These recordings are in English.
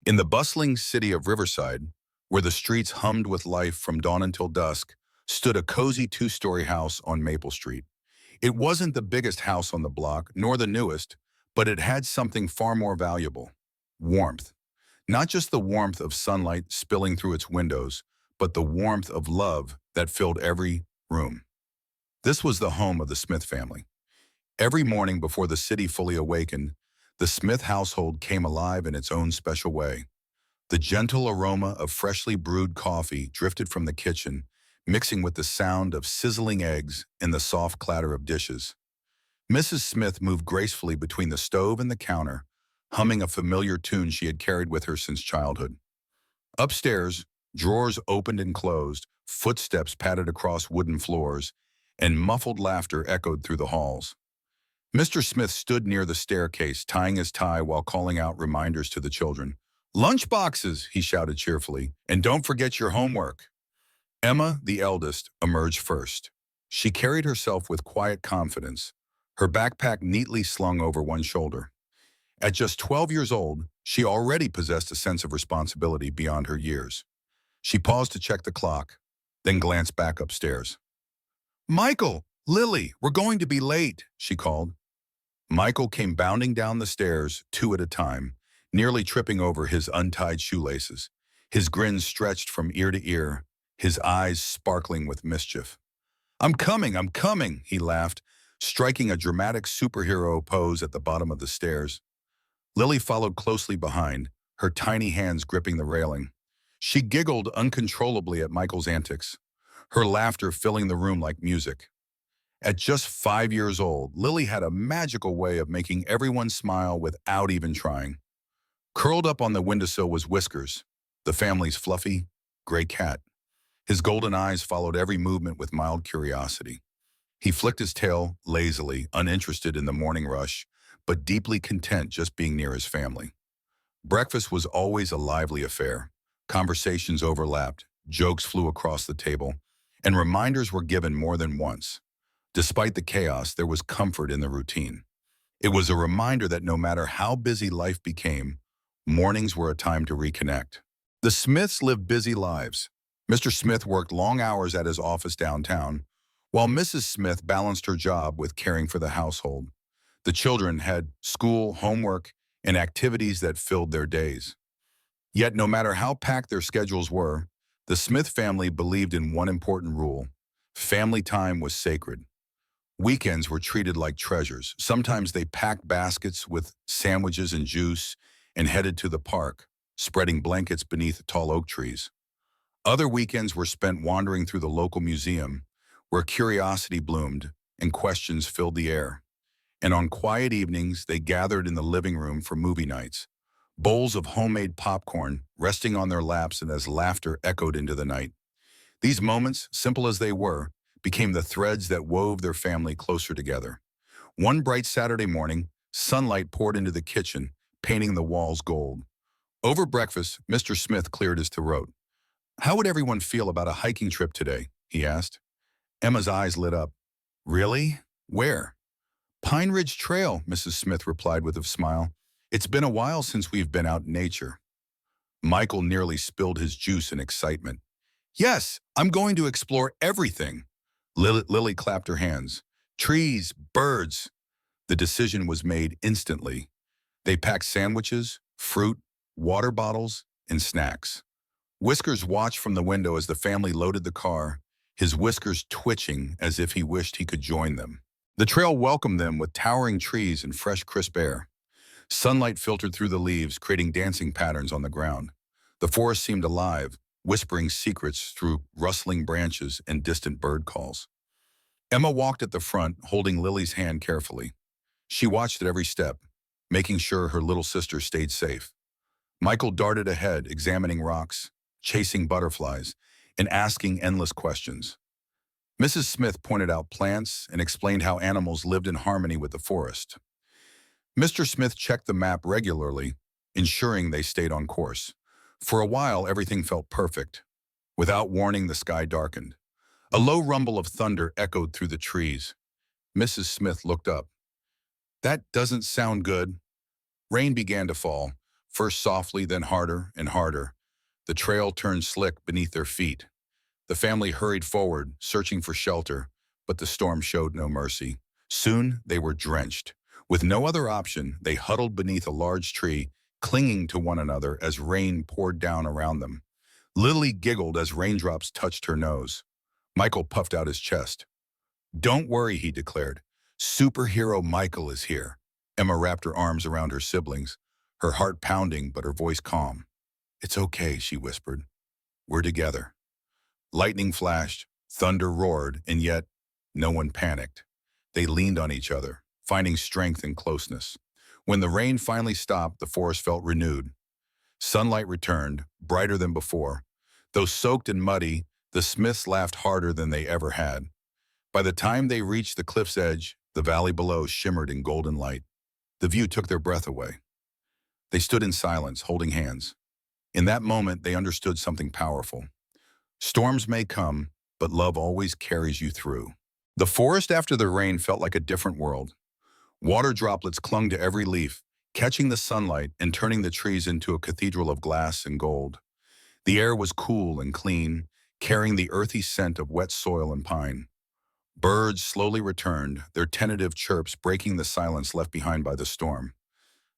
In the bustling city of Riverside, where the streets hummed with life from dawn until dusk, stood a cozy two-story house on Maple Street. It wasn't the biggest house on the block, nor the newest, but it had something far more valuable: warmth. Not just the warmth of sunlight spilling through its windows, but the warmth of love that filled every room. This was the home of the Smith family. Every morning before the city fully awakened, the Smith household came alive in its own special way. The gentle aroma of freshly brewed coffee drifted from the kitchen, mixing with the sound of sizzling eggs and the soft clatter of dishes. Mrs. Smith moved gracefully between the stove and the counter, humming a familiar tune she had carried with her since childhood. Upstairs, drawers opened and closed, footsteps padded across wooden floors, and muffled laughter echoed through the halls. Mr. Smith stood near the staircase, tying his tie while calling out reminders to the children. "Lunch boxes," he shouted cheerfully, "and don't forget your homework." Emma, the eldest, emerged first. She carried herself with quiet confidence, her backpack neatly slung over one shoulder. At just 12 years old, she already possessed a sense of responsibility beyond her years. She paused to check the clock, then glanced back upstairs. "Michael, Lily, we're going to be late," she called. Michael came bounding down the stairs, two at a time, nearly tripping over his untied shoelaces. His grin stretched from ear to ear, his eyes sparkling with mischief. I'm coming," he laughed, striking a dramatic superhero pose at the bottom of the stairs. Lily followed closely behind, her tiny hands gripping the railing. She giggled uncontrollably at Michael's antics, her laughter filling the room like music. At just 5 years old, Lily had a magical way of making everyone smile without even trying. Curled up on the windowsill was Whiskers, the family's fluffy, gray cat. His golden eyes followed every movement with mild curiosity. He flicked his tail lazily, uninterested in the morning rush, but deeply content just being near his family. Breakfast was always a lively affair. Conversations overlapped, jokes flew across the table, and reminders were given more than once. Despite the chaos, there was comfort in the routine. It was a reminder that no matter how busy life became, mornings were a time to reconnect. The Smiths lived busy lives. Mr. Smith worked long hours at his office downtown, while Mrs. Smith balanced her job with caring for the household. The children had school, homework, and activities that filled their days. Yet no matter how packed their schedules were, the Smith family believed in one important rule: family time was sacred. Weekends were treated like treasures. Sometimes they packed baskets with sandwiches and juice and headed to the park, spreading blankets beneath tall oak trees. Other weekends were spent wandering through the local museum, where curiosity bloomed and questions filled the air. And on quiet evenings, they gathered in the living room for movie nights, bowls of homemade popcorn resting on their laps and as laughter echoed into the night. These moments, simple as they were, became the threads that wove their family closer together. One bright Saturday morning, sunlight poured into the kitchen, painting the walls gold. Over breakfast, Mr. Smith cleared his throat. "How would everyone feel about a hiking trip today?" he asked. Emma's eyes lit up. "Really? Where?" "Pine Ridge Trail," Mrs. Smith replied with a smile. "It's been a while since we've been out in nature." Michael nearly spilled his juice in excitement. "Yes, I'm going to explore everything." Lily clapped her hands. "Trees, birds." The decision was made instantly. They packed sandwiches, fruit, water bottles, and snacks. Whiskers watched from the window as the family loaded the car, his whiskers twitching as if he wished he could join them. The trail welcomed them with towering trees and fresh, crisp air. Sunlight filtered through the leaves, creating dancing patterns on the ground. The forest seemed alive, whispering secrets through rustling branches and distant bird calls. Emma walked at the front, holding Lily's hand carefully. She watched at every step, making sure her little sister stayed safe. Michael darted ahead, examining rocks, chasing butterflies, and asking endless questions. Mrs. Smith pointed out plants and explained how animals lived in harmony with the forest. Mr. Smith checked the map regularly, ensuring they stayed on course. For a while, everything felt perfect. Without warning, the sky darkened. A low rumble of thunder echoed through the trees. Mrs. Smith looked up. "That doesn't sound good." Rain began to fall, first softly, then harder and harder. The trail turned slick beneath their feet. The family hurried forward, searching for shelter, but the storm showed no mercy. Soon they were drenched. With no other option, they huddled beneath a large tree, clinging to one another as rain poured down around them. Lily giggled as raindrops touched her nose. Michael puffed out his chest. "Don't worry," he declared. "Superhero Michael is here." Emma wrapped her arms around her siblings, her heart pounding but her voice calm. "It's okay," she whispered. "We're together." Lightning flashed, thunder roared, and yet no one panicked. They leaned on each other, finding strength in closeness. When the rain finally stopped, the forest felt renewed. Sunlight returned, brighter than before. Though soaked and muddy, the Smiths laughed harder than they ever had. By the time they reached the cliff's edge, the valley below shimmered in golden light. The view took their breath away. They stood in silence, holding hands. In that moment, they understood something powerful. Storms may come, but love always carries you through. The forest after the rain felt like a different world. Water droplets clung to every leaf, catching the sunlight and turning the trees into a cathedral of glass and gold. The air was cool and clean, carrying the earthy scent of wet soil and pine. Birds slowly returned, their tentative chirps breaking the silence left behind by the storm.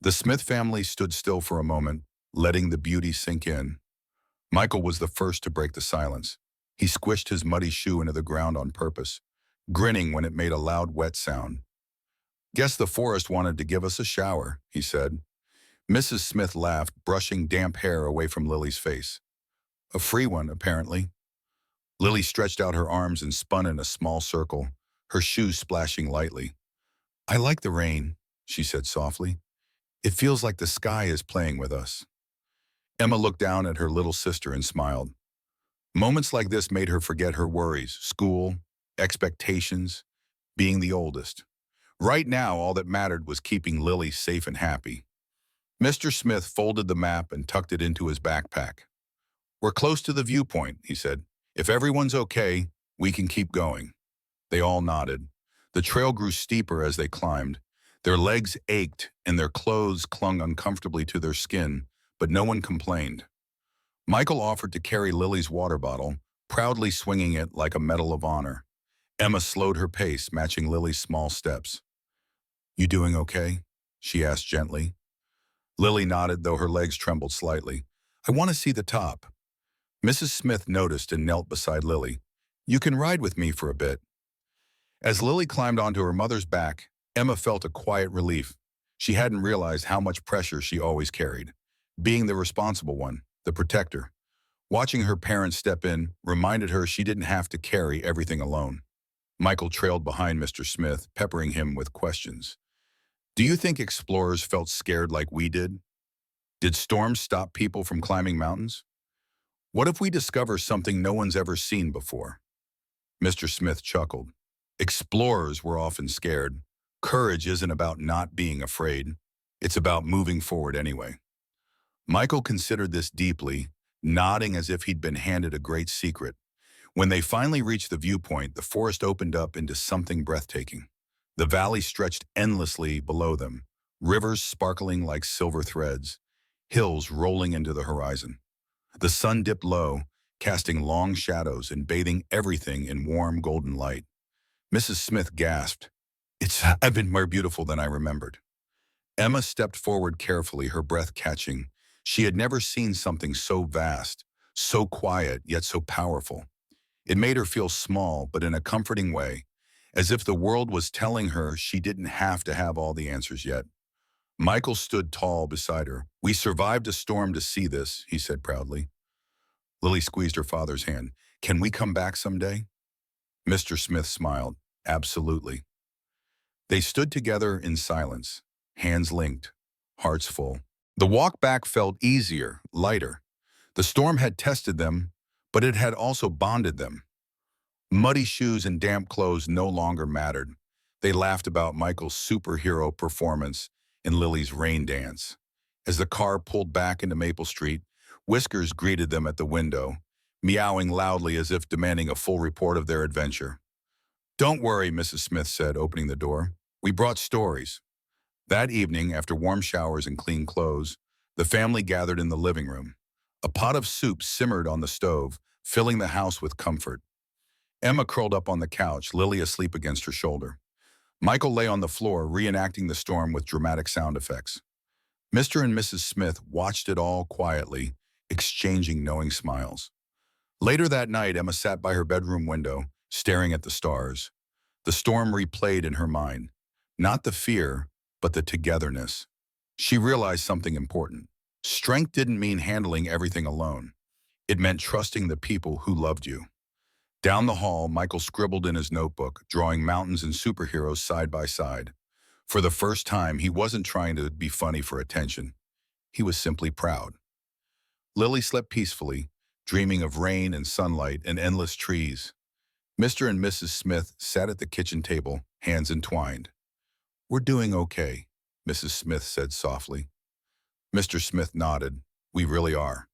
The Smith family stood still for a moment, letting the beauty sink in. Michael was the first to break the silence. He squished his muddy shoe into the ground on purpose, grinning when it made a loud, wet sound. "Guess the forest wanted to give us a shower," he said. Mrs. Smith laughed, brushing damp hair away from Lily's face. "A free one, apparently." Lily stretched out her arms and spun in a small circle, her shoes splashing lightly. "I like the rain," she said softly. "It feels like the sky is playing with us." Emma looked down at her little sister and smiled. Moments like this made her forget her worries, school, expectations, being the oldest. Right now, all that mattered was keeping Lily safe and happy. Mr. Smith folded the map and tucked it into his backpack. "We're close to the viewpoint," he said. "If everyone's okay, we can keep going." They all nodded. The trail grew steeper as they climbed. Their legs ached and their clothes clung uncomfortably to their skin, but no one complained. Michael offered to carry Lily's water bottle, proudly swinging it like a medal of honor. Emma slowed her pace, matching Lily's small steps. "You doing okay?" she asked gently. Lily nodded, though her legs trembled slightly. "I want to see the top." Mrs. Smith noticed and knelt beside Lily. "You can ride with me for a bit." As Lily climbed onto her mother's back, Emma felt a quiet relief. She hadn't realized how much pressure she always carried, being the responsible one, the protector. Watching her parents step in reminded her she didn't have to carry everything alone. Michael trailed behind Mr. Smith, peppering him with questions. "Do you think explorers felt scared like we did? Did storms stop people from climbing mountains? What if we discover something no one's ever seen before?" Mr. Smith chuckled. "Explorers were often scared. Courage isn't about not being afraid. It's about moving forward anyway." Michael considered this deeply, nodding as if he'd been handed a great secret. When they finally reached the viewpoint, the forest opened up into something breathtaking. The valley stretched endlessly below them, rivers sparkling like silver threads, hills rolling into the horizon. The sun dipped low, casting long shadows and bathing everything in warm golden light. Mrs. Smith gasped, "It's been more beautiful than I remembered." Emma stepped forward carefully, her breath catching. She had never seen something so vast, so quiet, yet so powerful. It made her feel small, but in a comforting way, as if the world was telling her she didn't have to have all the answers yet. Michael stood tall beside her. "We survived a storm to see this," he said proudly. Lily squeezed her father's hand. "Can we come back someday?" Mr. Smith smiled. "Absolutely." They stood together in silence, hands linked, hearts full. The walk back felt easier, lighter. The storm had tested them, but it had also bonded them. Muddy shoes and damp clothes no longer mattered. They laughed about Michael's superhero performance and Lily's rain dance. As the car pulled back into Maple Street, Whiskers greeted them at the window, meowing loudly as if demanding a full report of their adventure. "Don't worry," Mrs. Smith said, opening the door. "We brought stories." That evening, after warm showers and clean clothes, The family gathered in the living room. A pot of soup simmered on the stove, filling the house with comfort. Emma curled up on the couch, Lily asleep against her shoulder. Michael lay on the floor, reenacting the storm with dramatic sound effects. Mr. and Mrs. Smith watched it all quietly, exchanging knowing smiles. Later that night, Emma sat by her bedroom window, staring at the stars. The storm replayed in her mind. Not the fear, but the togetherness. She realized something important. Strength didn't mean handling everything alone. It meant trusting the people who loved you. Down the hall, Michael scribbled in his notebook, drawing mountains and superheroes side by side. For the first time, he wasn't trying to be funny for attention. He was simply proud. Lily slept peacefully, dreaming of rain and sunlight and endless trees. Mr. and Mrs. Smith sat at the kitchen table, hands entwined. "We're doing okay," Mrs. Smith said softly. Mr. Smith nodded. "We really are."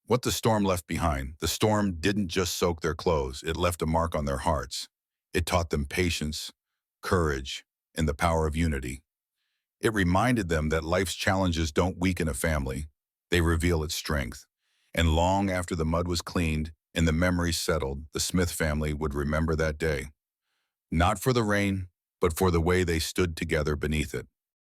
What the storm left behind, the storm didn't just soak their clothes, it left a mark on their hearts. It taught them patience, courage, and the power of unity. It reminded them that life's challenges don't weaken a family, they reveal its strength. And long after the mud was cleaned and the memories settled, the Smith family would remember that day. Not for the rain, but for the way they stood together beneath it.